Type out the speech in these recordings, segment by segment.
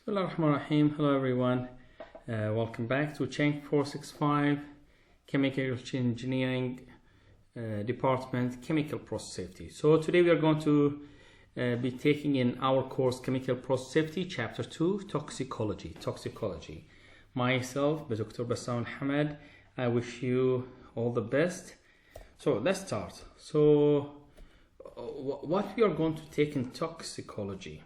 Bismillahirrahmanirrahim. Hello everyone. Welcome back to CHENG465 Chemical Engineering Department Chemical Process Safety. So today we are going to be taking in our course Chemical Process Safety Chapter 2 Toxicology. Myself, Dr. Bassam Hamad, I wish you all the best. So let's start. So what we are going to take in toxicology.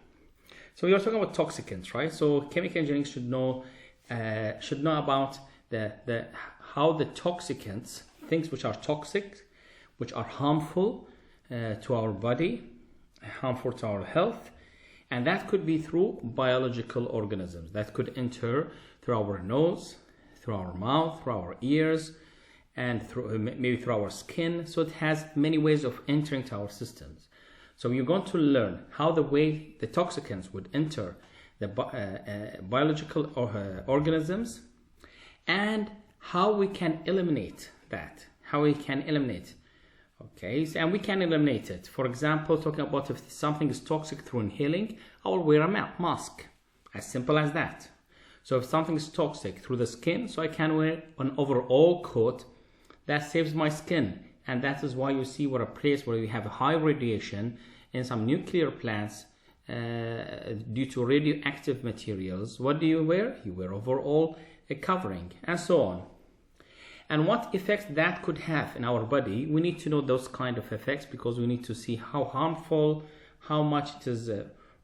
So we are talking about toxicants, right? So chemical engineering should know about how the toxicants, things which are toxic, which are harmful to our body, harmful to our health, and that could be through biological organisms that could enter through our nose, through our mouth, through our ears, and maybe through our skin. So it has many ways of entering to our systems. So you're going to learn how the way the toxicants would enter the biological organisms and how we can eliminate that. Okay, so, and we can eliminate it. For example, talking about if something is toxic through inhaling, I will wear a mask. As simple as that. So if something is toxic through the skin, so I can wear an overall coat that saves my skin. And that is why you see a place where we have a high radiation in some nuclear plants due to radioactive materials. What do you wear? You wear overall a covering and so on. And what effects that could have in our body, we need to know those kind of effects because we need to see how harmful, how much it is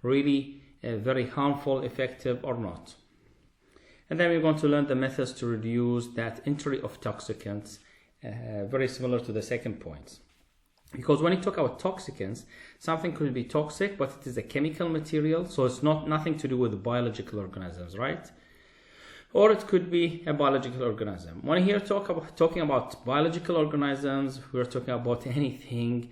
really very harmful, effective or not. And then we're going to learn the methods to reduce that entry of toxicants. Very similar to the second point. Because when you talk about toxicants, something could be toxic, but it is a chemical material, so it's nothing to do with biological organisms, right? Or it could be a biological organism. When you hear talking about biological organisms, we're talking about anything.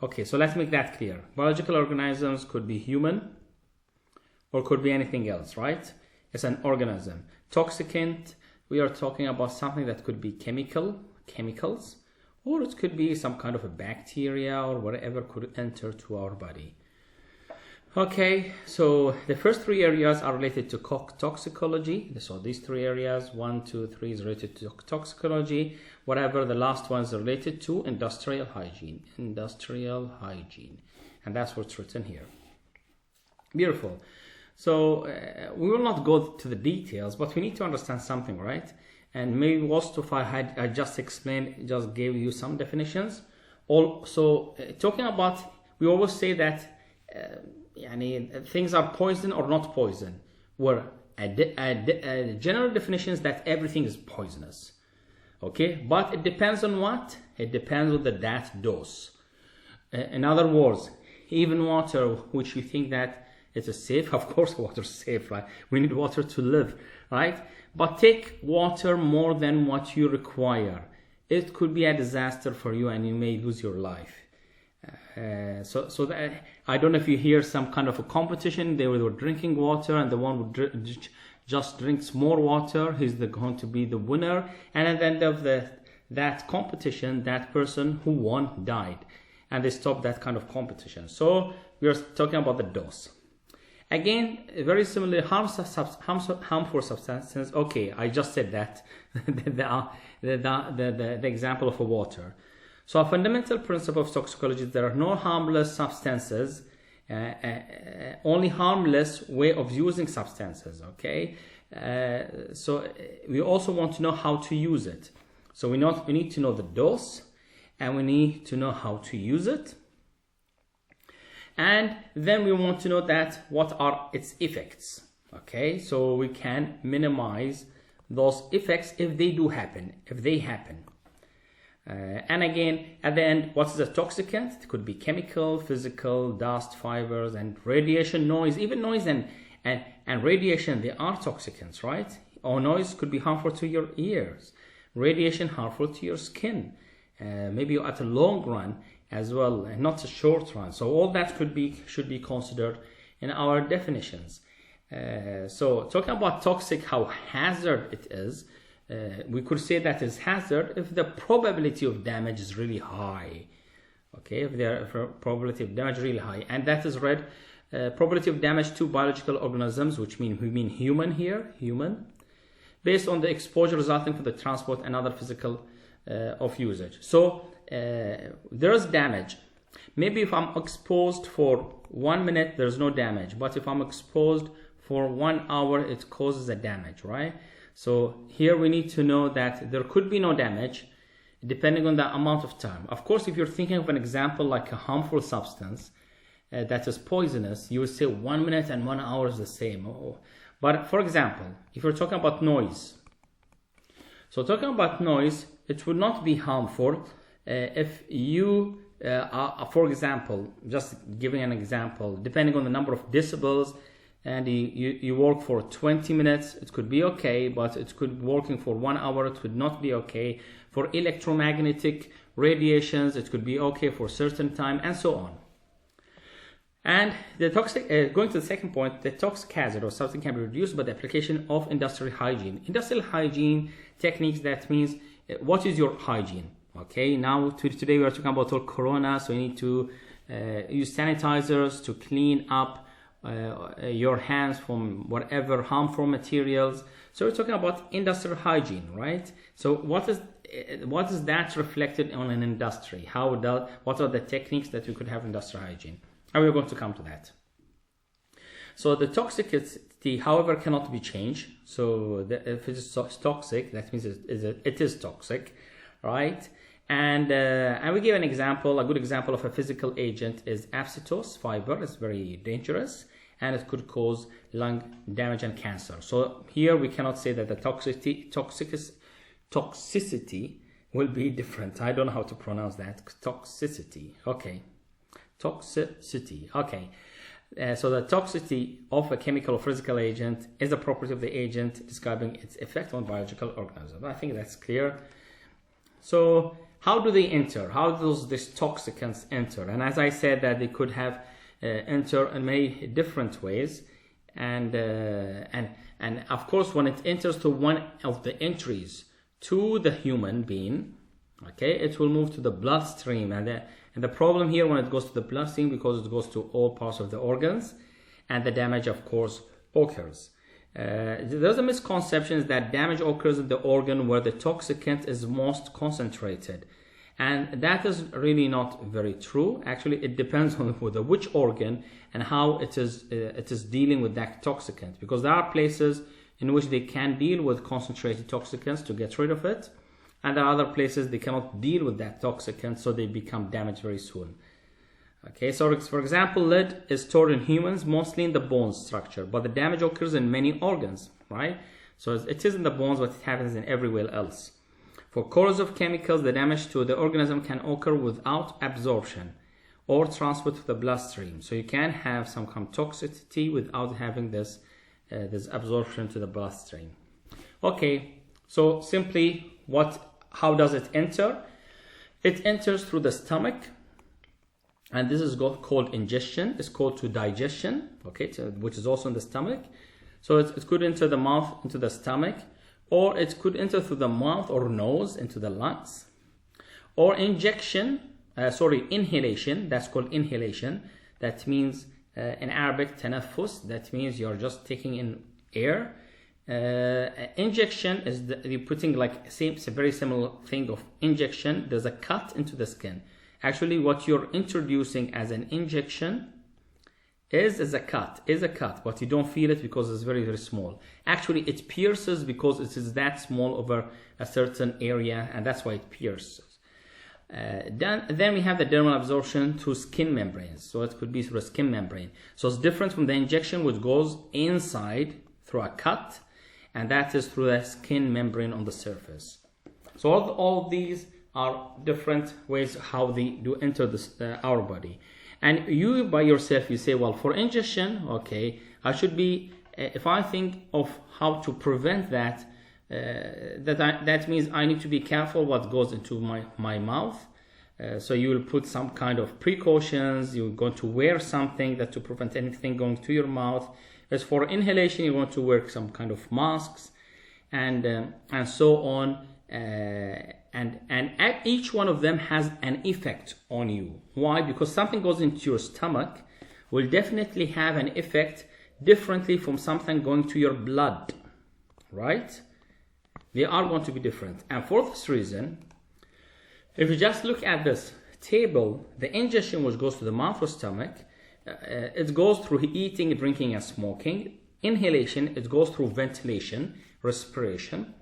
Okay, so let's make that clear. Biological organisms could be human, or could be anything else, right? It's an organism. Toxicant, we are talking about something that could be chemicals, or it could be some kind of a bacteria or whatever could enter to our body. Okay, so the first three areas are related to toxicology. So these three areas, 1, 2, 3 is related to toxicology. Whatever the last one is related to industrial hygiene. And that's what's written here. Beautiful. So we will not go to the details, but we need to understand something, right? And maybe most of I just explained, just gave you some definitions. Also, talking about, we always say that things are poison or not poison. Where a general definition is that everything is poisonous. Okay, but it depends on what? It depends on that dose. In other words, even water, which you think that it is safe. Of course, water is safe, right? We need water to live, right? But take water more than what you require. It could be a disaster for you and you may lose your life. So that, I don't know if you hear some kind of a competition. They were drinking water and the one who just drinks more water, he's going to be the winner. And at the end of that competition, that person who won died. And they stopped that kind of competition. So we are talking about the dose. Again, very similar, harmful substances. Okay, I just said that, the example of a water. So a fundamental principle of toxicology is there are no harmless substances, only harmless way of using substances, okay? So we also want to know how to use it. So we need to know the dose, and we need to know how to use it. And then we want to know that what are its effects, okay? So we can minimize those effects if they happen. And again, at the end, what is a toxicant? It could be chemical, physical, dust, fibers, and radiation, noise. Even noise and radiation, they are toxicants, right? Or noise could be harmful to your ears. Radiation harmful to your skin. Maybe at a long run as well, and not a short run. So all that should be considered in our definitions. So talking about toxic, how hazard it is, we could say that is hazard if the probability of damage is really high. Okay, if the probability of damage is really high, and that is read probability of damage to biological organisms, which we mean human here, human, based on the exposure resulting from the transport and other physical of usage. So there is damage. Maybe if I'm exposed for 1 minute, there's no damage. But if I'm exposed for 1 hour, it causes a damage, right? So here we need to know that there could be no damage depending on the amount of time. Of course, if you're thinking of an example like a harmful substance that is poisonous, you would say 1 minute and 1 hour is the same. Oh. But for example, if you're talking about noise, so talking about noise, it would not be harmful if you, for example, just giving an example, depending on the number of decibels, and you work for 20 minutes, it could be okay, but it could working for 1 hour, it would not be okay. For electromagnetic radiations, it could be okay for a certain time, and so on. And the going to the second point, the toxic hazard or something can be reduced by the application of industrial hygiene. Industrial hygiene techniques, that means what is your hygiene? Okay, now today we are talking about all corona, so you need to use sanitizers to clean up your hands from whatever harmful materials. So we're talking about industrial hygiene, right? So what is that reflected on an industry? What are the techniques that we could have industrial hygiene? And we're going to come to that. So the toxicity, however, cannot be changed. So if it is toxic, that means it is toxic, right? And we give an example. A good example of a physical agent is acetous fiber. It's very dangerous, and it could cause lung damage and cancer. So here we cannot say that the toxicity will be different. I don't know how to pronounce that. Toxicity. Okay. Toxicity. Okay. So the toxicity of a chemical or physical agent is a property of the agent describing its effect on biological organisms. I think that's clear. So how do they enter? How does these toxicants enter? And as I said, that they could have enter in many different ways. And of course, when it enters to one of the entries to the human being, okay, it will move to the bloodstream. And the problem here when it goes to the bloodstream, because it goes to all parts of the organs, and the damage, of course, occurs. There's a misconception that damage occurs in the organ where the toxicant is most concentrated. And that is really not very true. Actually, it depends on which organ and how it is dealing with that toxicant. Because there are places in which they can deal with concentrated toxicants to get rid of it. And there are other places they cannot deal with that toxicant, so they become damaged very soon. Okay, so for example, lead is stored in humans mostly in the bone structure, but the damage occurs in many organs, right? So it is in the bones, but it happens in everywhere else. For corrosive chemicals, the damage to the organism can occur without absorption or transfer to the bloodstream. So you can have some kind of toxicity without having this absorption to the bloodstream. Okay, so simply how does it enter? It enters through the stomach, and this is called ingestion. It's called to digestion, okay, which is also in the stomach. So it could enter the mouth into the stomach, or it could enter through the mouth or nose into the lungs, or inhalation. That's called inhalation. That means in Arabic tanaffus. That means you're just taking in air. Injection is you're putting it's a very similar thing of injection. There's a cut into the skin. Actually, what you're introducing as an injection is a cut, but you don't feel it because it's very, very small. Actually, it pierces because it is that small over a certain area, and that's why it pierces. Then we have the dermal absorption to skin membranes. So it could be through a skin membrane. So it's different from the injection, which goes inside through a cut, and that is through the skin membrane on the surface. So all these are different ways how they do enter our body. And you by yourself, you say, well, for ingestion, okay, I should be, if I think of how to prevent that, that means I need to be careful what goes into my mouth. So you will put some kind of precautions. You're going to wear something to prevent anything going to your mouth. As for inhalation, you want to wear some kind of masks, and so on. And each one of them has an effect on you. Why? Because something goes into your stomach, will definitely have an effect differently from something going to your blood, right? They are going to be different. And for this reason, if you just look at this table, the ingestion which goes to the mouth or stomach, it goes through eating, drinking, and smoking. Inhalation, it goes through ventilation, respiration.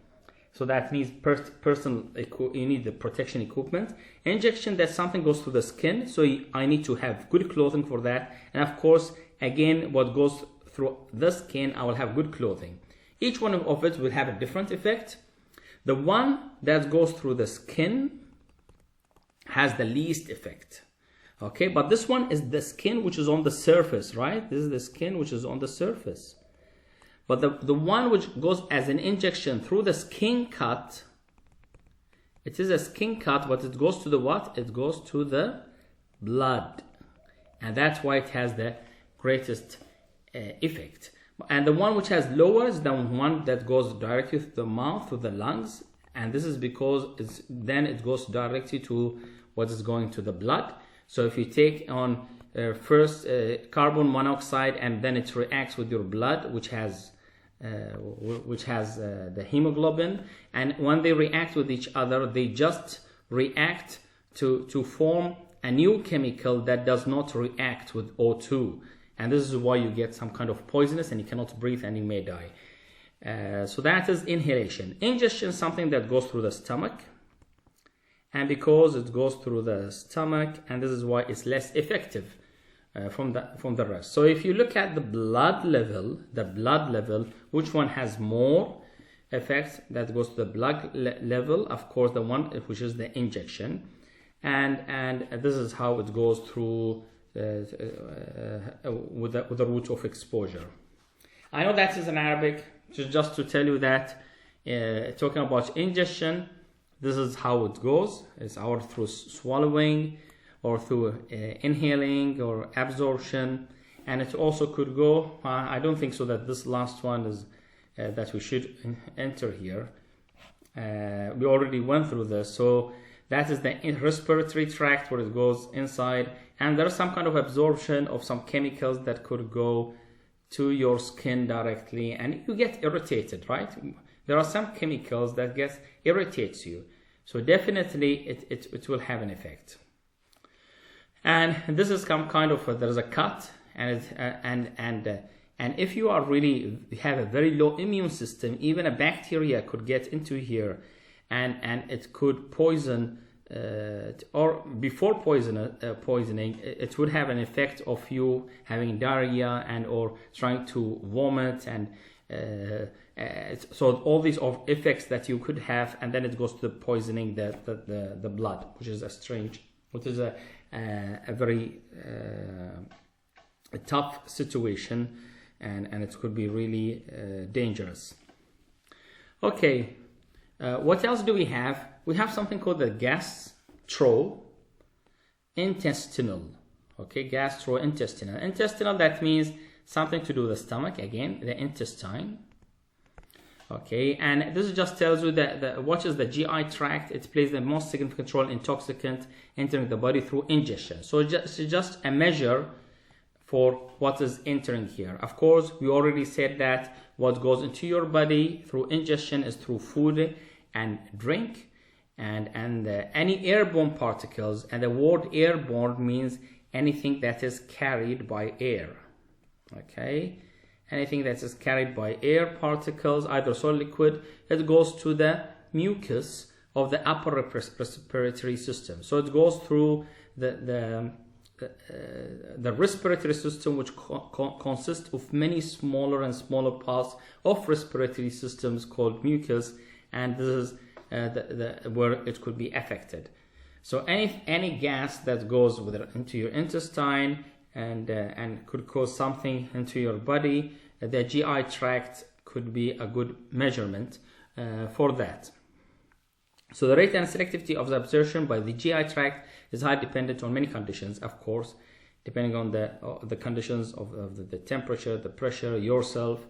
So that needs you need the protection equipment. Injection, that something goes through the skin, so I need to have good clothing for that. And of course, again, what goes through the skin, I will have good clothing. Each one of it will have a different effect. The one that goes through the skin has the least effect. Okay, but this one is the skin which is on the surface, right? This is the skin which is on the surface. But the one which goes as an injection through the skin cut, it is a skin cut, but it goes to the what? It goes to the blood. And that's why it has the greatest effect. And the one which has lower is the one that goes directly to the mouth, to the lungs. And this is because then it goes directly to what is going to the blood. So if you take on first carbon monoxide and then it reacts with your blood, which has the hemoglobin, and when they react with each other, they just react to form a new chemical that does not react with O2, and this is why you get some kind of poisonous and you cannot breathe and you may die. So that is inhalation. Ingestion is something that goes through the stomach, and because it goes through the stomach, and this is why it's less effective from the rest. So if you look at the blood level, which one has more effects? That goes to the blood level, of course, the one which is the injection, and this is how it goes through with the route of exposure. I know that is in Arabic, just to tell you that talking about ingestion, this is how it goes. It's either through swallowing or through inhaling or absorption, and it also could go, I don't think so that this last one is that we should enter here. We already went through this, so that is the respiratory tract where it goes inside, and there's some kind of absorption of some chemicals that could go to your skin directly, and you get irritated, right? There are some chemicals that irritates you, so definitely it will have an effect. And this is some kind of there's a cut, and if you are really have a very low immune system, even a bacteria could get into here, and it could poison, or before poisoning, it would have an effect of you having diarrhea and or trying to vomit, and so all these effects that you could have, and then it goes to the poisoning the blood, which is a very tough situation, and it could be really dangerous. Okay, what else do we have? We have something called the gastrointestinal. Okay, gastrointestinal. Intestinal, that means something to do with the stomach, again, the intestine. Okay, and this just tells you that what is the GI tract. It plays the most significant role in toxicant entering the body through ingestion. So it's just a measure for what is entering here. Of course, we already said that what goes into your body through ingestion is through food and drink, and any airborne particles, and the word airborne means anything that is carried by air. Okay, anything that is carried by air particles, either solid, liquid, it goes to the mucus of the upper respiratory system. So it goes through the respiratory system, which consists of many smaller and smaller parts of respiratory systems called mucus, and this is where it could be affected. So any gas that goes into your intestine and could cause something into your body, the GI tract could be a good measurement for that. So the rate and selectivity of the absorption by the GI tract is highly dependent on many conditions, of course, depending on the conditions of the temperature, the pressure, yourself,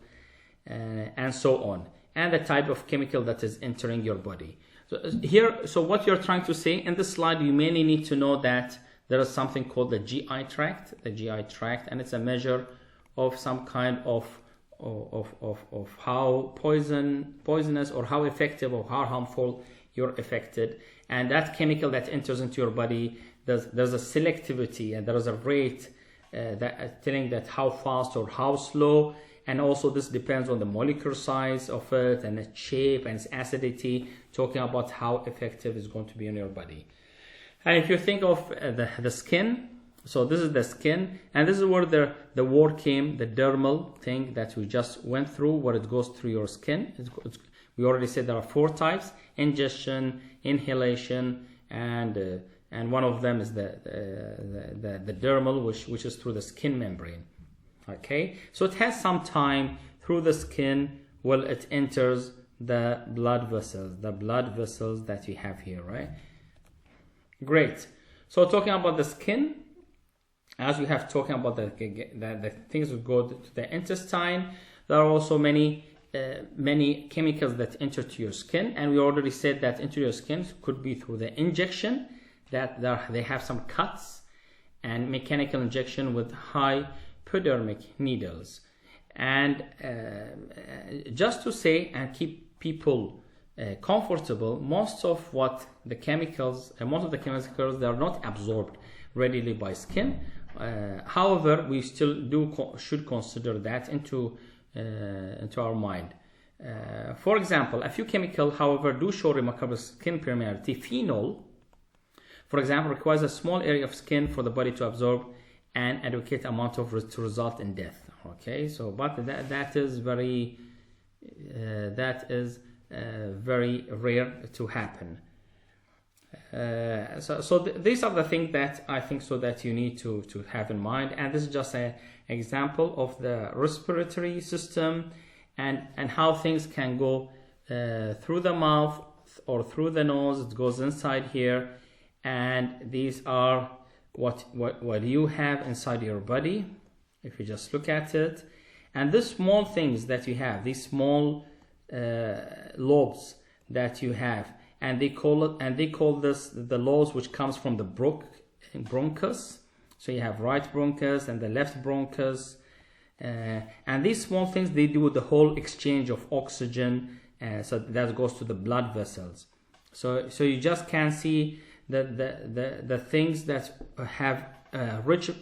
and so on, and the type of chemical that is entering your body. So what you're trying to say in this slide, you mainly need to know that there is something called the GI tract, and it's a measure of some kind of how poisonous or how effective or how harmful you're affected. And that chemical that enters into your body, there's a selectivity and there is a rate that telling that how fast or how slow. And also this depends on the molecular size of it and its shape and its acidity, talking about how effective it's going to be in your body. And if you think of the skin, so this is the skin, and this is where the word came, the dermal thing that we just went through, where it goes through your skin. We already said there are 4 types: ingestion, inhalation, and one of them is the dermal, which is through the skin membrane. Okay, so it has some time through the skin. Well, it enters the blood vessels that you have here, right? Great. So talking about the skin, as we have talking about the things that go to the intestine, there are also many chemicals that enter to your skin, and we already said that into your skin could be through the injection, that they have some cuts, and mechanical injection with high hypodermic needles. And just to say and keep people comfortable, most of the chemicals they are not absorbed readily by skin. However, we still should consider that into our mind. For example, a few chemicals, however, do show remarkable skin permeability. Phenol, for example, requires a small area of skin for the body to absorb an adequate amount to result in death. Okay, so but that is very very rare to happen. These are the things that I think so that you need to have in mind, and this is just an example of the respiratory system and how things can go through the mouth or through the nose. It goes inside here, and these are what you have inside your body. If you just look at it, and the small things that you have, these small lobes that you have, and they call this the lobes which comes from the bronchus. So you have right bronchus and the left bronchus, and these small things, they do the whole exchange of oxygen, so that goes to the blood vessels. So you just can see the things that have rich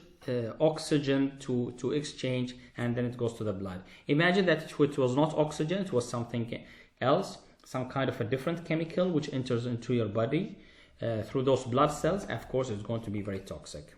oxygen to exchange, and then it goes to the blood. Imagine that it was not oxygen, it was something else, some kind of a different chemical which enters into your body through those blood cells. Of course, it's going to be very toxic.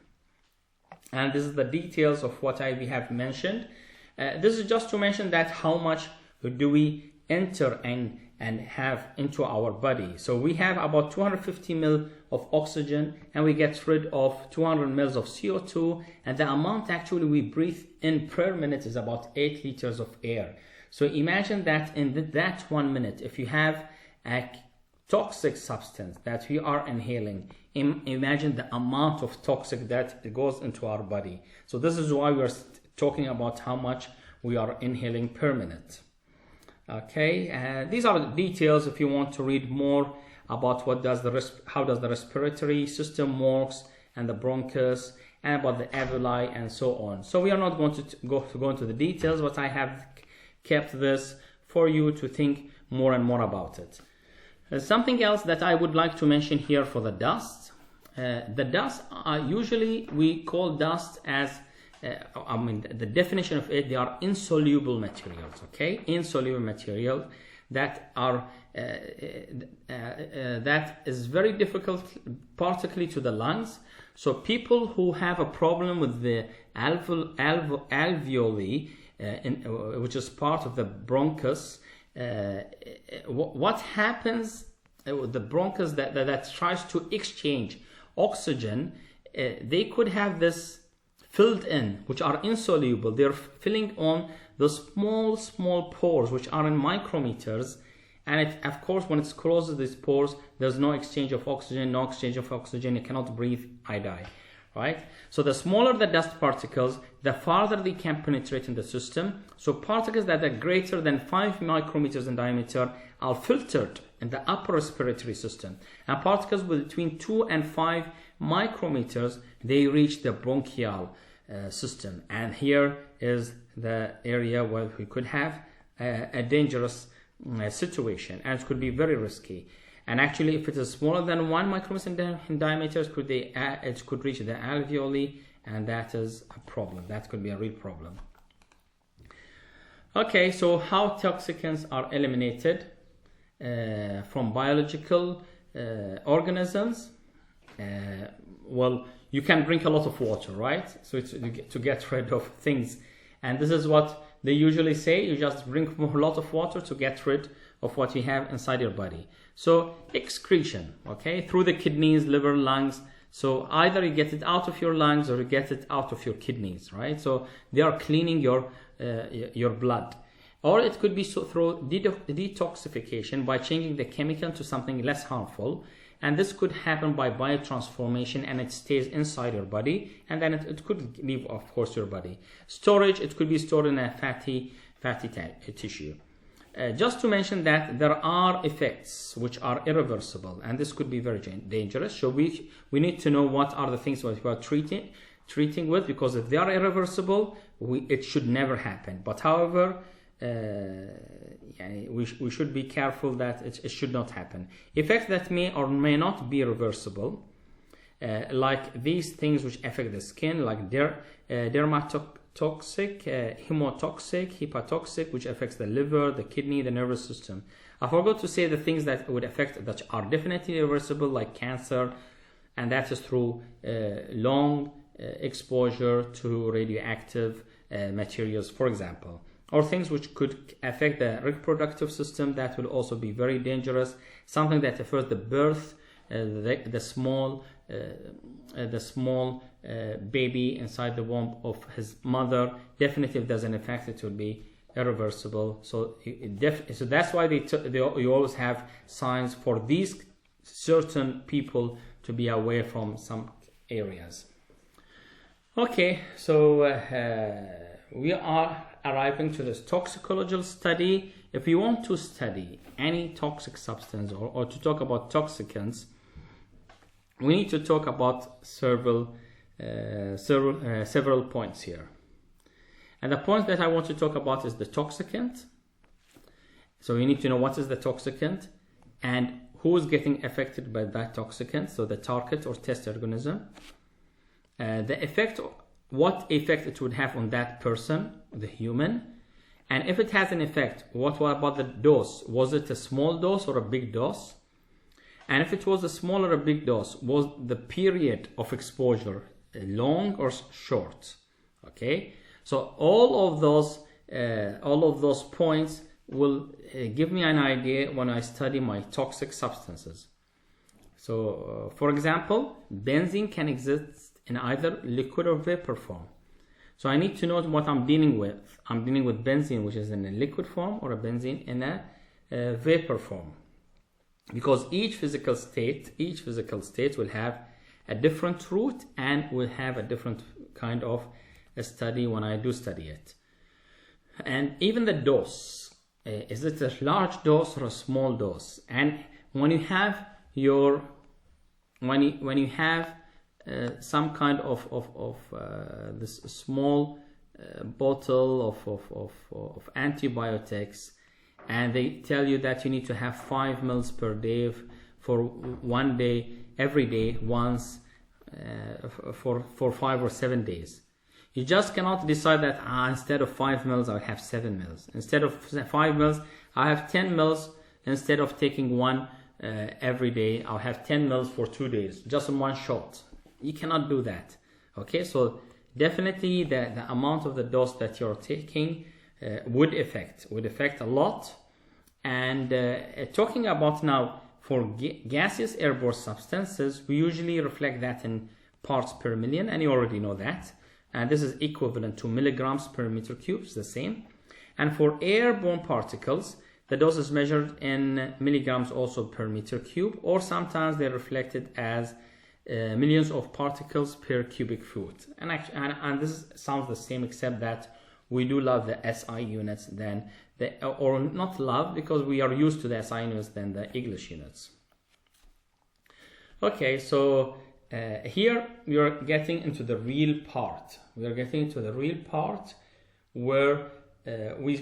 And this is the details of what we have mentioned. This is just to mention that how much do we enter and have into our body. So we have about 250 ml of oxygen, and we get rid of 200 ml of CO2, and the amount actually we breathe in per minute is about 8 liters of air. So imagine that in that 1 minute, if you have a toxic substance that we are inhaling, imagine the amount of toxic that goes into our body. So this is why we are talking about how much we are inhaling per minute. Okay, these are the details if you want to read more about how does the respiratory system works, and the bronchus, and about the alveoli and so on. So we are not going to go into the details, but I have kept this for you to think more and more about it. Something else that I would like to mention here for the dust. The dust usually we call dust as the definition of it, they are insoluble materials. Okay, insoluble material that are that is very difficult, particularly to the lungs. So people who have a problem with the alveoli, which is part of the bronchus, what happens? The bronchus that tries to exchange oxygen, they could have this filled in, which are insoluble. They're filling on the small pores, which are in micrometers, and of course when it closes these pores, there's no exchange of oxygen. You cannot breathe, I die, right? So the smaller the dust particles, the farther they can penetrate in the system. So particles that are greater than 5 micrometers in diameter are filtered in the upper respiratory system, and particles between 2 and 5 micrometers, they reach the bronchial system, and here is the area where we could have a dangerous situation, and it could be very risky. And actually, if it is smaller than 1 micrometer in diameter, it could reach the alveoli, and that is a problem. That could be a real problem. Okay, so how toxicants are eliminated from biological organisms? Well, you can drink a lot of water, right? So it's to get rid of things, and this is what they usually say. You just drink a lot of water to get rid of what you have inside your body. So excretion, okay, through the kidneys, liver, lungs. So either you get it out of your lungs or you get it out of your kidneys, right? So they are cleaning your blood. Or it could be through detoxification, by changing the chemical to something less harmful. And this could happen by biotransformation, and it stays inside your body, and then it could leave, of course, your body. Storage, it could be stored in a fatty tissue. Just to mention that there are effects which are irreversible, and this could be very dangerous. So we need to know what are the things that we are treating with, because if they are irreversible, it should never happen. But however, we should be careful that it should not happen. Effects that may or may not be reversible, like these things which affect the skin, like dermatotoxic, hemotoxic, hepatotoxic, which affects the liver, the kidney, the nervous system. I forgot to say the things that would affect that are definitely reversible, like cancer, and that is through long exposure to radioactive materials, for example. Or things which could affect the reproductive system, that will also be very dangerous. Something that affects the birth, the small baby inside the womb of his mother. Definitely, if there's an effect, it will be irreversible. So that's why you always have signs for these certain people to be away from some areas. Okay, so we are arriving to this toxicological study. If you want to study any toxic substance or to talk about toxicants, we need to talk about several points here. And the point that I want to talk about is the toxicant. So you need to know what is the toxicant and who is getting affected by that toxicant, so the target or test organism. The effect, what effect it would have on that person, the human, and if it has an effect, what about the dose? Was it a small dose or a big dose? And if it was a small or a big dose, was the period of exposure long or short? Okay, so all of those points will give me an idea when I study my toxic substances. So, for example, benzene can exist in either liquid or vapor form. So I need to know what I'm dealing with. I'm dealing with benzene, which is in a liquid form, or a benzene in a vapor form. Because each physical state will have a different route and will have a different kind of a study when I do study it. And even the dose, is it a large dose or a small dose? And when you have some kind of this small bottle of antibiotics, and they tell you that you need to have 5 mils per day for 1 day, every day, once, for 5 or 7 days. You just cannot decide that instead of 5 mils I have 7 mils. Instead of 5 mils I have 10 mils. Instead of taking one every day, I'll have 10 mils for 2 days, just in one shot. You cannot do that. Okay, so definitely the amount of the dose that you're taking would affect a lot. And talking about now for gaseous airborne substances, we usually reflect that in parts per million, and you already know that. And this is equivalent to milligrams per meter cube, it's the same. And for airborne particles, the dose is measured in milligrams also per meter cube, or sometimes they're reflected as millions of particles per cubic foot. And this sounds the same, except that we do love the SI units than or not love, because we are used to the SI units than the English units. Okay, so here we are getting into the real part. We are getting into the real part where we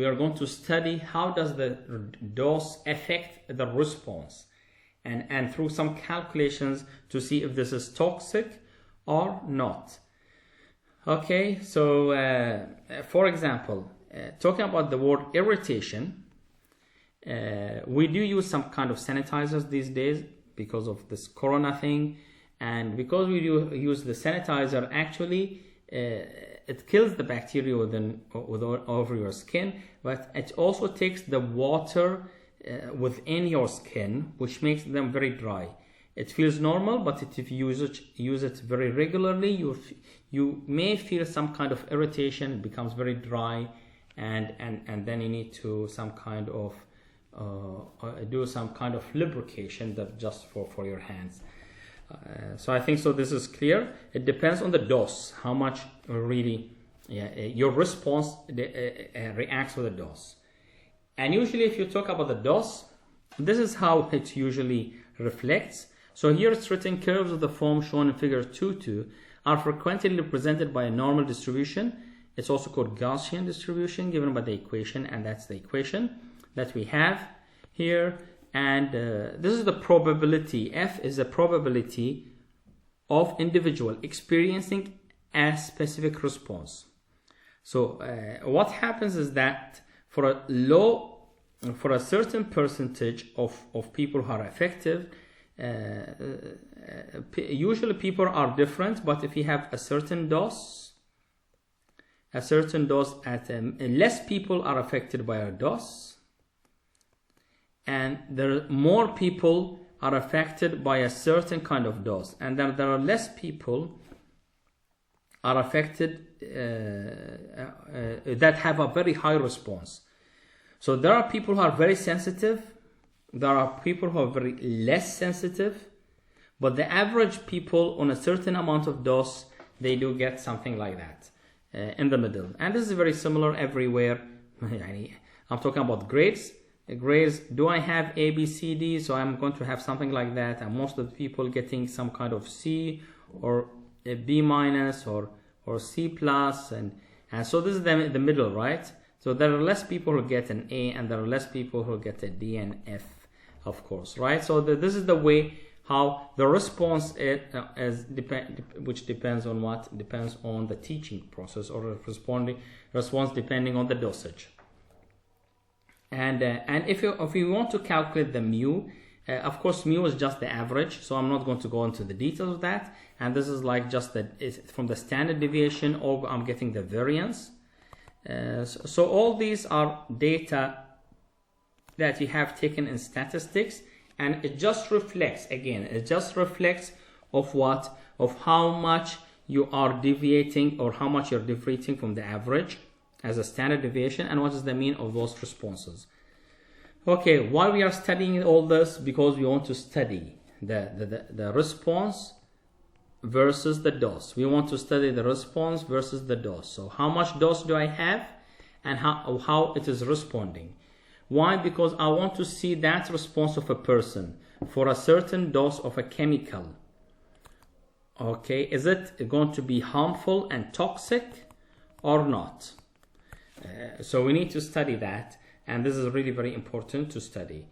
are going to study how does the dose affect the response, and through some calculations to see if this is toxic or not. Okay, so for example, talking about the word irritation, we do use some kind of sanitizers these days because of this corona thing, and because we do use the sanitizer, actually it kills the bacteria over your skin, but it also takes the water within your skin, which makes them very dry. It feels normal, but if you use it very regularly, you may feel some kind of irritation. It becomes very dry, and then you need to some kind of do some kind of lubrication that just for your hands. So I think so this is clear. It depends on the dose, how much really your response reacts with the dose. And usually if you talk about the dose, this is how it usually reflects. So here it's written: curves of the foam shown in figure 2.2 are frequently represented by a normal distribution. It's also called Gaussian distribution, given by the equation, and that's the equation that we have here. And this is the probability. F is the probability of individual experiencing a specific response. So what happens is that for a certain percentage of people who are effective, usually people are different, but if you have a certain dose at less people are affected by a dose, and there are more people are affected by a certain kind of dose, and then there are less people are affected that have a very high response. So there are people who are very sensitive, there are people who are very less sensitive, but the average people on a certain amount of dose, they do get something like that in the middle. And this is very similar everywhere. I'm talking about grades. Do I have A, B, C, D? So I'm going to have something like that, and most of the people getting some kind of C or a B minus or C plus, and so this is the middle, right? So there are less people who get an A, and there are less people who get a D and F, of course, right? So this is the way how the response which depends on what? Depends on the teaching process, or response depending on the dosage. And if you want to calculate the mu, of course mu is just the average, so I'm not going to go into the details of that. And this is like just from the standard deviation, or I'm getting the variance. So all these are data that you have taken in statistics, and it just reflects, again, of how much you are deviating, or how much you're deviating from the average as a standard deviation, and what is the mean of those responses. Okay, why we are studying all this? Because we want to study the response versus the dose. We want to study the response versus the dose. So how much dose do I have, and how it is responding. Why? Because I want to see that response of a person for a certain dose of a chemical. Okay, is it going to be harmful and toxic or not? So we need to study that, and this is really very important to study.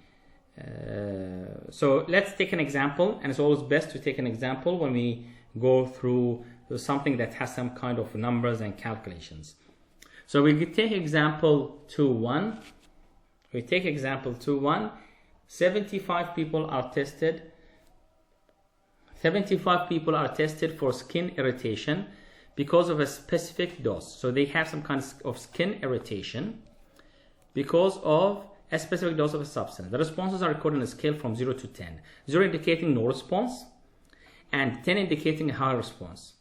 So let's take an example, and it's always best to take an example when we go through something that has some kind of numbers and calculations. So we take example 2.1. 75 people are tested. 75 people are tested for skin irritation because of a specific dose. So they have some kind of skin irritation because of a specific dose of a substance. The responses are recorded on a scale from 0 to 10. 0 indicating no response, and 10 indicating a high response.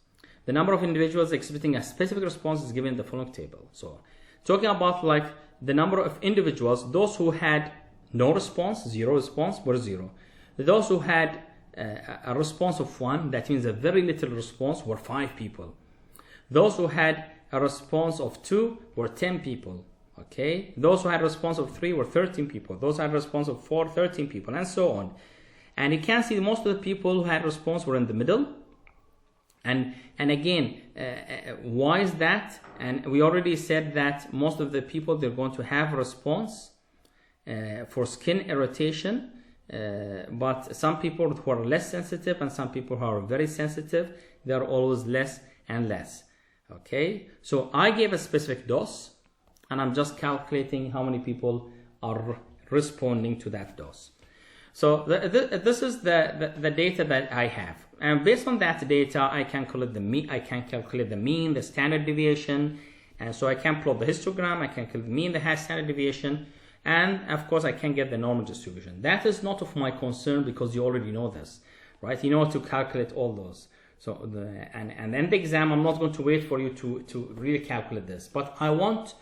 The number of individuals exhibiting a specific response is given in the following table. So talking about like the number of individuals, those who had no response, 0 response, were 0. Those who had a response of 1, that means a very little response, were 5 people. Those who had a response of 2 were 10 people. Okay, those who had a response of 3 were 13 people. Those who had a response of 4, 13 people, and so on. And you can see most of the people who had response were in the middle. And again, why is that? And we already said that most of the people, they're going to have response for skin irritation, but some people who are less sensitive and some people who are very sensitive, they're always less and less. Okay, so I gave a specific dose, and I'm just calculating how many people are responding to that dose. So this is the data that I have, and based on that data, I can calculate the mean, the standard deviation, and so I can plot the histogram. I can calculate the mean, the standard deviation, and of course I can get the normal distribution. That is not of my concern because you already know this, right? You know how to calculate all those. So and then the exam, I'm not going to wait for you to really calculate this, but I want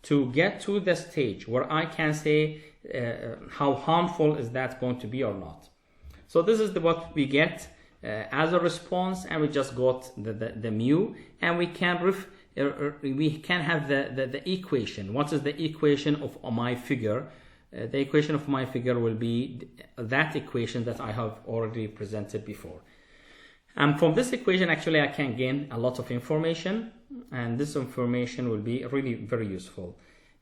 to get to the stage where I can say how harmful is that going to be or not. So this is what we get as a response, and we just got the mu, and we can have the equation. What is the equation of my figure? The equation of my figure will be that equation that I have already presented before. And from this equation, actually, I can gain a lot of information, and this information will be really very useful.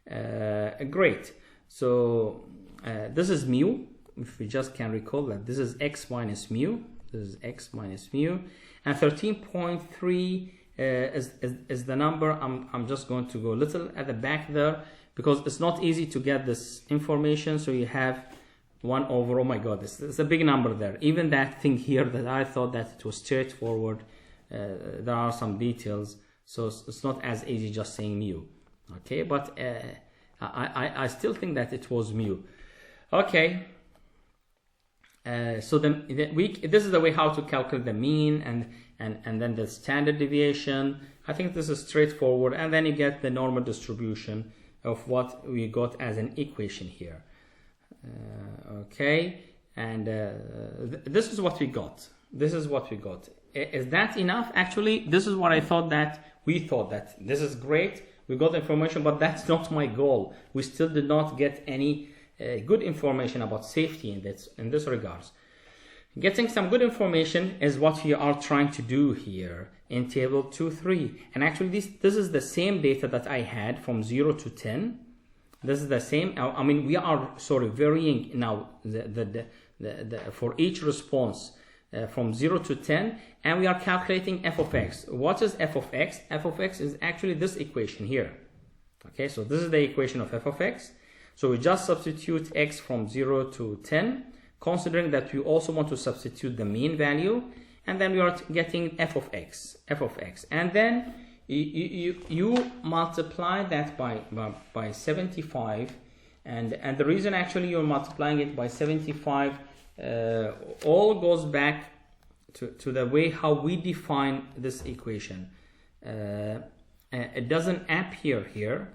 Great. So this is mu. If we just can recall that this is x minus mu. This is x minus mu, and 13.3 is the number. I'm just going to go a little at the back there because it's not easy to get this information. So you have 1 over, oh my god, this is a big number there. Even that thing here that I thought that it was straightforward, there are some details, so it's not as easy just saying mu. Okay, but I still think that it was mu. Okay, so this is the way how to calculate the mean and then the standard deviation. I think this is straightforward, and then you get the normal distribution of what we got as an equation here. Okay, and this is what we got. This is what we got. Is that enough? Actually, this is what I thought that we thought that this is great. We got information, but that's not my goal. We still did not get any good information about safety in this regards. Getting some good information is what we are trying to do here in table 2.3. And actually, this is the same data that I had from 0 to 10. This is the same. I mean, we are varying now for each response from 0 to 10, and we are calculating f of x. What is f of x? F of x is actually this equation here. Okay, so this is the equation of f of x. So we just substitute x from 0 to 10, considering that we also want to substitute the mean value, and then we are getting f of x, and then you multiply that by 75, and the reason actually you're multiplying it by 75 all goes back to the way how we define this equation. It doesn't appear here.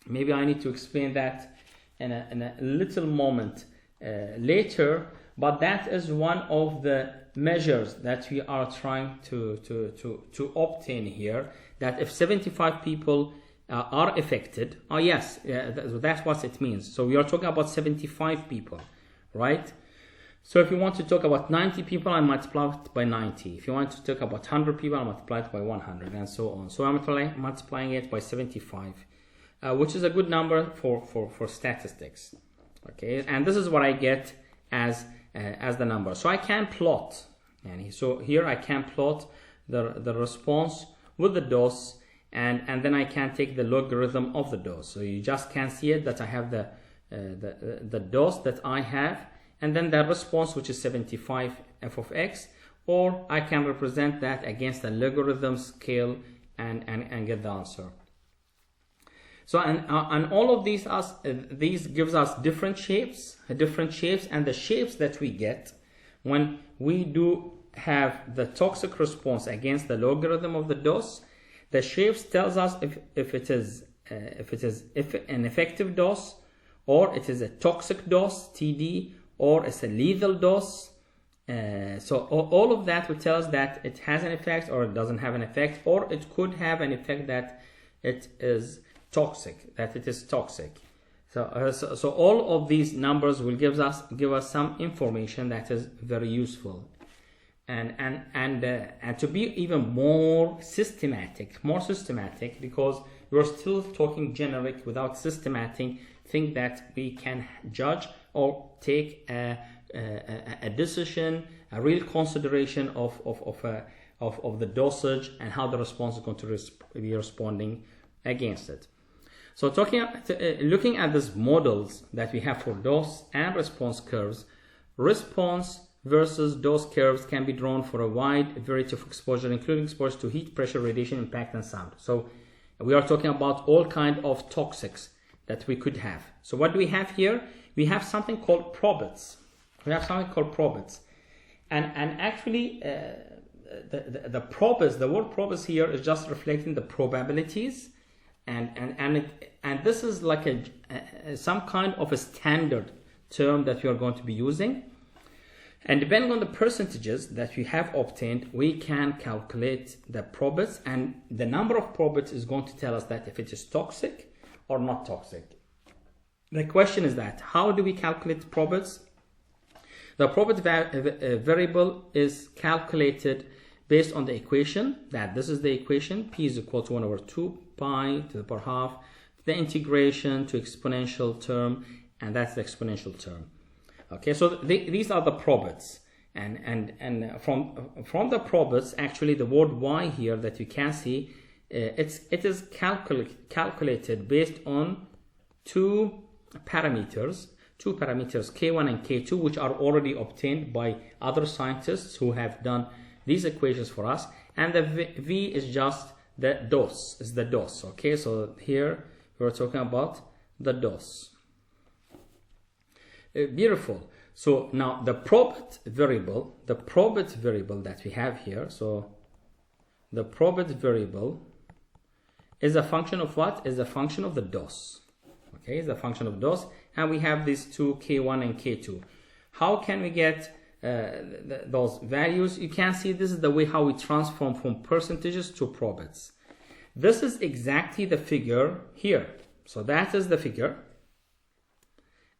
Maybe I need to explain that in a little moment later, but that is one of the measures that we are trying to obtain here, that if 75 people are affected, yes, that's what it means. So we are talking about 75 people, right? So if you want to talk about 90 people, I multiply it by 90. If you want to talk about 100 people, I multiply it by 100, and so on. So I'm multiplying it by 75, which is a good number for statistics. Okay, and this is what I get as the number. So I can plot, and so here I can plot the response with the dose, and then I can take the logarithm of the dose. So you just can see it that I have the dose that I have, and then the response, which is 75 f of x, or I can represent that against the logarithm scale and get the answer. So and all of these gives us different shapes, and the shapes that we get when we do have the toxic response against the logarithm of the dose, the shapes tells us if it is an effective dose, or it is a toxic dose TD, or it's a lethal dose. So all of that will tell us that it has an effect or it doesn't have an effect, or it could have an effect that it is toxic, So all of these numbers will give us some information that is very useful, and to be even more systematic, because we're still talking generic without systematic. Think that we can judge or take a decision, a real consideration of the dosage and how the response is going to be responding against it. So looking at these models that we have for dose and response curves, response versus dose curves can be drawn for a wide variety of exposure, including exposure to heat, pressure, radiation, impact, and sound. So we are talking about all kinds of toxics that we could have. So what do we have here? We have something called probates. And actually the probates, the word probates here is just reflecting the probabilities, and this is like some kind of a standard term that we are going to be using. And depending on the percentages that we have obtained, we can calculate the probates, and the number of probates is going to tell us that if it is toxic or not toxic. The question is that how do we calculate probates? The probate variable is calculated based on the equation, that this is the equation, p is equal to 1 over 2 pi to the power half, the integration to exponential term, and that's the exponential term. Okay, so these are the probates, and from the probates, actually the word y here that you can see, it is calculated based on two parameters K1 and K2, which are already obtained by other scientists who have done these equations for us, and the V is just the dose, okay? So here we're talking about the dose. Beautiful. So now the probate variable that we have here, so the probate variable is a function of what? Is a function of the dose. Okay, it's a function of dose, and we have these two K1 and K2. How can we get those values? You can see this is the way how we transform from percentages to probates. This is exactly the figure here. So that is the figure.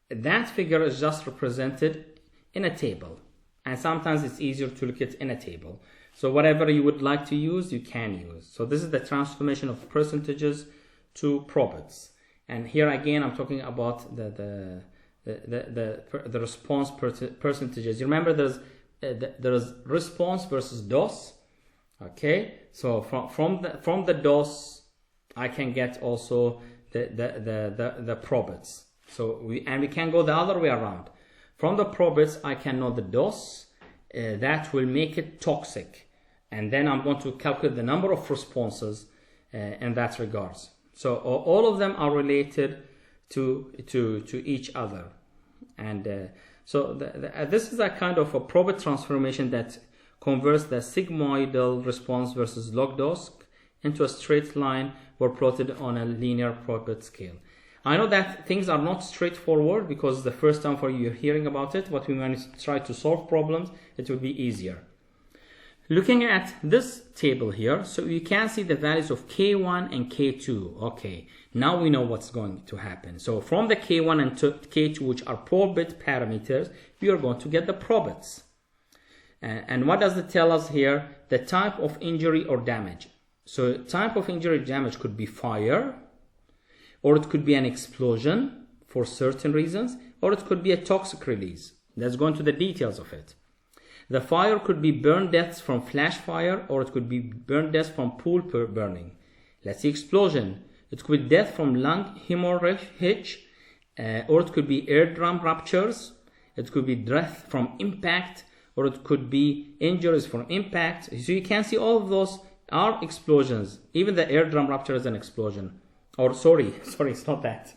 That figure is just represented in a table, and sometimes it's easier to look at in a table. So whatever you would like to use, you can use. So this is the transformation of percentages to probates. And here again, I'm talking about the response percentages. You remember there's response versus dose. Okay, so from the dose, I can get also the probates. So we can go the other way around. From the probates, I can know the dose that will make it toxic, and then I'm going to calculate the number of responses in that regards. So all of them are related to each other, and so this is a kind of a probate transformation that converts the sigmoidal response versus log dose into a straight line or plotted on a linear probate scale. I know that things are not straightforward because it's the first time for you hearing about it, but when you try to solve problems, it will be easier. Looking at this table here, so you can see the values of K1 and K2. Okay, now we know what's going to happen. So from the K1 and K2, which are probate parameters, we are going to get the probates. And what does it tell us here? The type of injury or damage. So type of injury or damage could be fire, or it could be an explosion for certain reasons, or it could be a toxic release. Let's go into the details of it. The fire could be burn deaths from flash fire, or it could be burn deaths from pool burning. Let's see explosion. It could be death from lung hemorrhage, or it could be eardrum ruptures. It could be death from impact, or it could be injuries from impact. So you can see all of those are explosions. Even the eardrum rupture is an explosion. Or sorry, it's not that.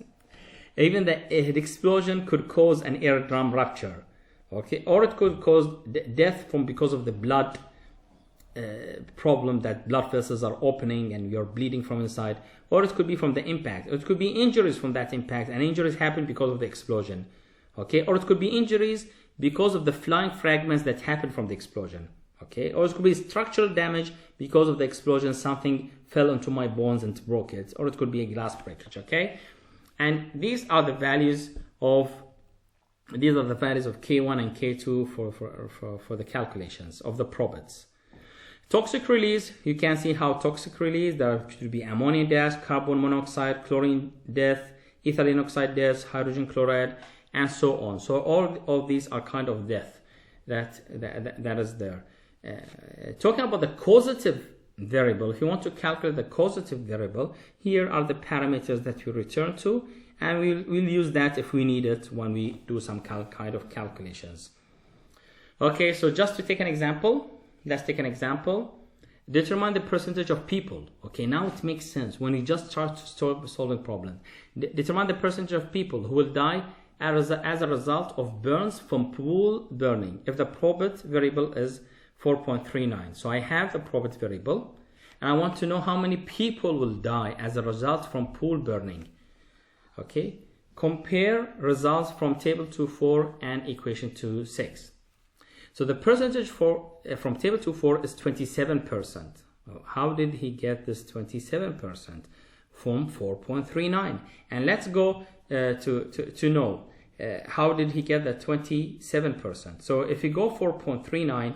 Even the explosion could cause an eardrum rupture. Okay, or it could cause death because of the blood problem, that blood vessels are opening and you're bleeding from inside. Or it could be from the impact. It could be injuries from that impact, and injuries happen because of the explosion. Okay, or it could be injuries because of the flying fragments that happen from the explosion. Okay, or it could be structural damage because of the explosion. Something fell onto my bones and broke it, or it could be a glass breakage. Okay, And these are the values of K1 and K2 for the calculations of the probates. Toxic release, you can see how toxic release, there should be ammonia death, carbon monoxide, chlorine death, ethylene oxide death, hydrogen chloride, and so on. So all of these are kind of death that is there. Talking about the causative variable, if you want to calculate the causative variable, here are the parameters that we return to, and we'll use that if we need it when we do some kind of calculations. Okay, so just to take an example, let's take an example. Determine the percentage of people. Okay, now it makes sense when you just start solving problems. Determine the percentage of people who will die as a result of burns from pool burning if the probate variable is 4.39. So I have the probate variable, and I want to know how many people will die as a result from pool burning. Okay, compare results from table 2.4 and equation 2.6. So the percentage from table 2.4 is 27%. How did he get this 27%? From 4.39. And let's go to know how did he get that 27%. So if we go 4.39,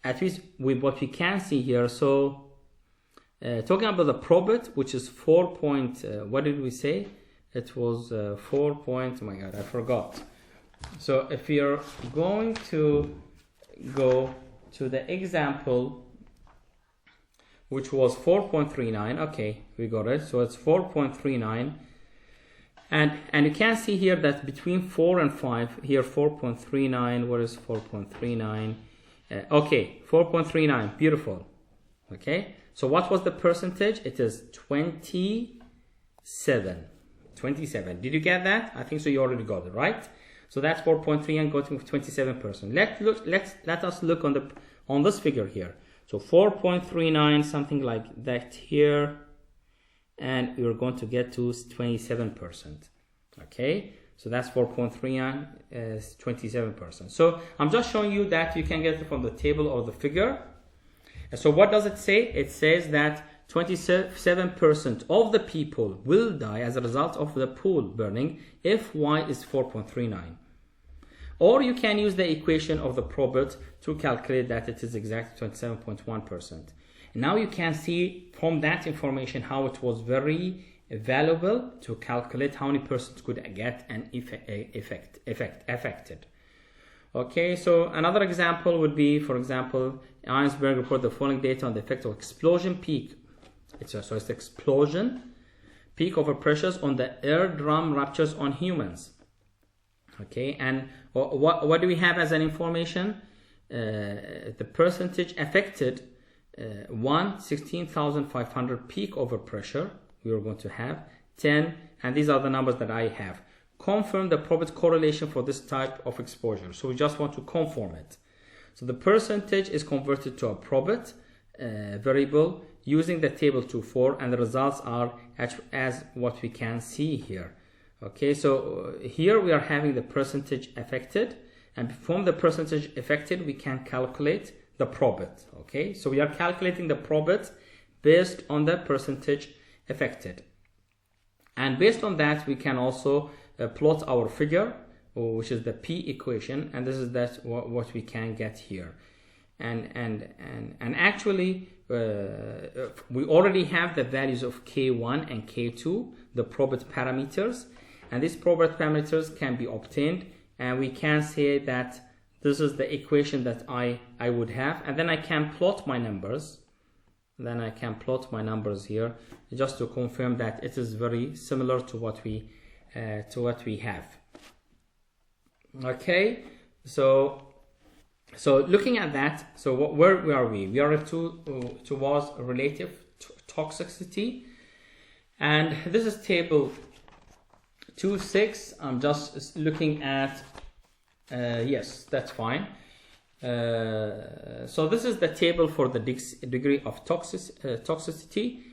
at least with what we can see here, so talking about the probate, which is 4. What did we say? It was 4. Oh my god, I forgot. So if we are going to go to the example, which was 4.39, okay, we got it. So it's 4.39, and you can see here that between 4 and 5 here, 4.39. What is 4.39? Okay, 4.39, beautiful. Okay, so what was the percentage? It is 27. Did you get that? I think so. You already got it, right? So that's 4.3 and going to 27%. Let us look on this figure here. So 4.39, something like that here, and we're going to get to 27%. Okay, so that's 4.39 is 27%. So I'm just showing you that you can get it from the table or the figure. So what does it say? It says that 27% of the people will die as a result of the pool burning if Y is 4.39. Or you can use the equation of the probate to calculate that it is exactly 27.1%. Now you can see from that information how it was very valuable to calculate how many persons could get an affected. Okay, so another example would be, for example, Einsberg reported the following data on the effect of explosion peak. It's the explosion peak overpressures on the eardrum ruptures on humans. Okay, and what do we have as an information? The percentage affected, 16,500 peak overpressure we are going to have, 10, and these are the numbers that I have. Confirm the probate correlation for this type of exposure. So we just want to confirm it. So the percentage is converted to a probate variable using the table 2.4, and the results are as what we can see here. Okay, so here we are having the percentage affected, and from the percentage affected we can calculate the probate. Okay, so we are calculating the probate based on the percentage affected, and based on that we can also plot our figure, which is the P equation, and this is what we can get here. And actually we already have the values of K1 and K2, the probate parameters, and these probate parameters can be obtained, and we can say that this is the equation that I would have, and then I can plot my numbers. Then I can plot my numbers here just to confirm that it is very similar to what we have. Okay, so looking at that, so where are we? We are towards relative toxicity, and this is table 2.6. I'm just looking at, yes, that's fine. So this is the table for the degree of toxicity,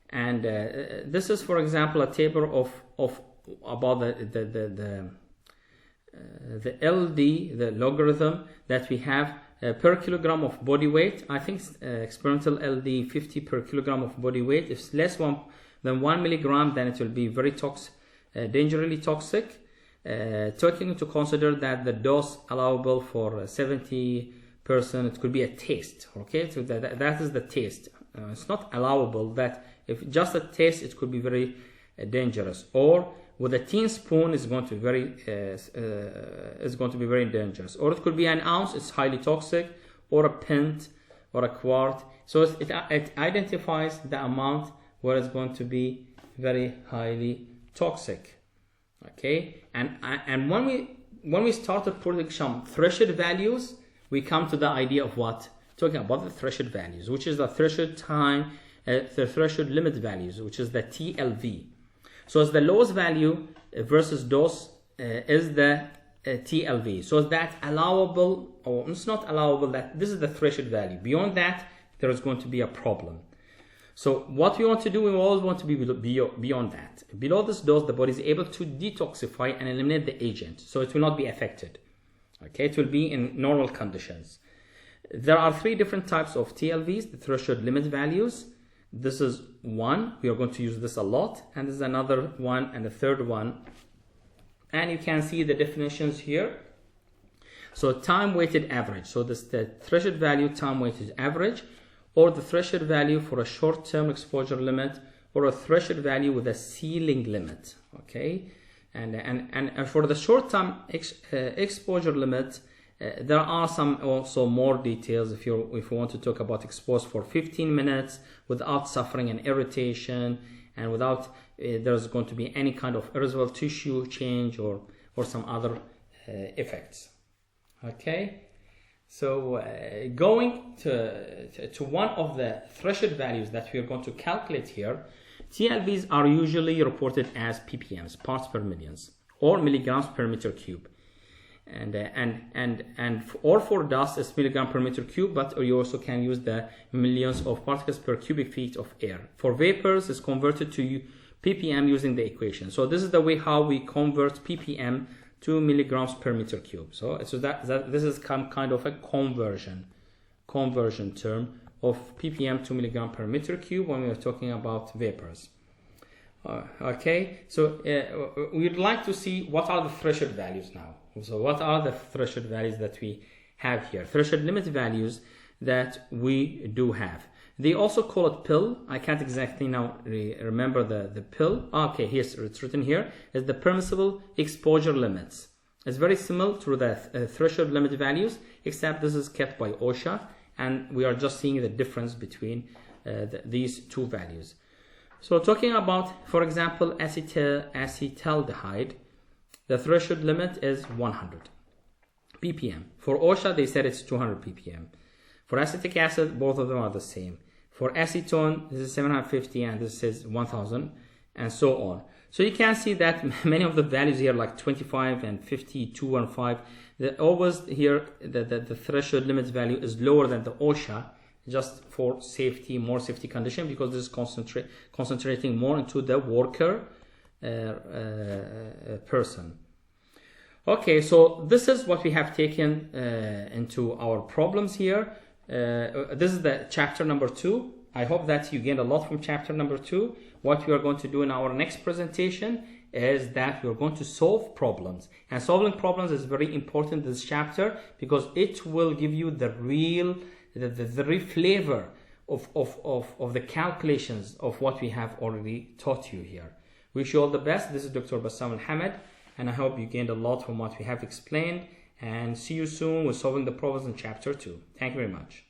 and this is, for example, a table of about the LD, the logarithm that we have per kilogram of body weight. I think experimental LD 50 per kilogram of body weight. If it's less than 1 milligram, then it will be very dangerously toxic, taking into consider that the dose allowable for 70%, it could be a taste. Okay, so that is the taste. It's not allowable that if just a taste, it could be very dangerous. Or with a teaspoon is going to be very dangerous. Or it could be an ounce, it's highly toxic, or a pint or a quart. So it identifies the amount where it's going to be very highly toxic. Okay, and when we started putting some threshold values, we come to the idea of what? Talking about the threshold values, which is the threshold time, the threshold limit values, which is the TLV. So it's the lowest value versus dose is the TLV. So is that allowable, or it's not allowable, that this is the threshold value. Beyond that, there is going to be a problem. So what we want to do, we always want to be beyond that. Below this dose, the body is able to detoxify and eliminate the agent, so it will not be affected. Okay, it will be in normal conditions. There are 3 different types of TLVs, the threshold limit values. This is one, we are going to use this a lot, and this is another one, and the third one. And you can see the definitions here. So time weighted average, so this the threshold value time weighted average, or the threshold value for a short-term exposure limit, or a threshold value with a ceiling limit. Okay, and for the short-term exposure limit, there are some also more details. If you want to talk about exposed for 15 minutes without suffering an irritation, and without there's going to be any kind of irreversible tissue change or some other effects. Okay, so going to one of the threshold values that we are going to calculate here, TLVs are usually reported as ppms, parts per millions, or milligrams per meter cube. Or for dust it's milligram per meter cube, but you also can use the millions of particles per cubic feet of air. For vapors, it's converted to ppm using the equation. So this is the way how we convert ppm to milligrams per meter cube. So that this is kind of a conversion term of ppm to milligram per meter cube when we are talking about vapors. Okay, so we'd like to see what are the threshold values now. So what are the threshold values that we have here? Threshold limit values that we do have. They also call it pill. I can't exactly now remember the pill. Okay, here's it's written here is the permissible exposure limits. It's very similar to the threshold limit values, except this is kept by OSHA, and we are just seeing the difference between these two values. So talking about, for example, acetaldehyde, the threshold limit is 100 ppm. For OSHA, they said it's 200 ppm. For acetic acid, both of them are the same. For acetone, this is 750 and this is 1000, and so on. So you can see that many of the values here, like 25 and 52 and 5, always here the threshold limit value is lower than the OSHA, just for safety, more safety condition, because this is concentrating more into the worker person. Okay, so this is what we have taken into our problems here. This is the chapter number 2. I hope that you gained a lot from chapter number 2. What we are going to do in our next presentation is that we are going to solve problems, and solving problems is very important in this chapter, because it will give you the real flavor of the calculations of what we have already taught you here. Wish you all the best. This is Dr. Bassam Al-Hamad, and I hope you gained a lot from what we have explained, and see you soon with solving the problems in chapter 2. Thank you very much.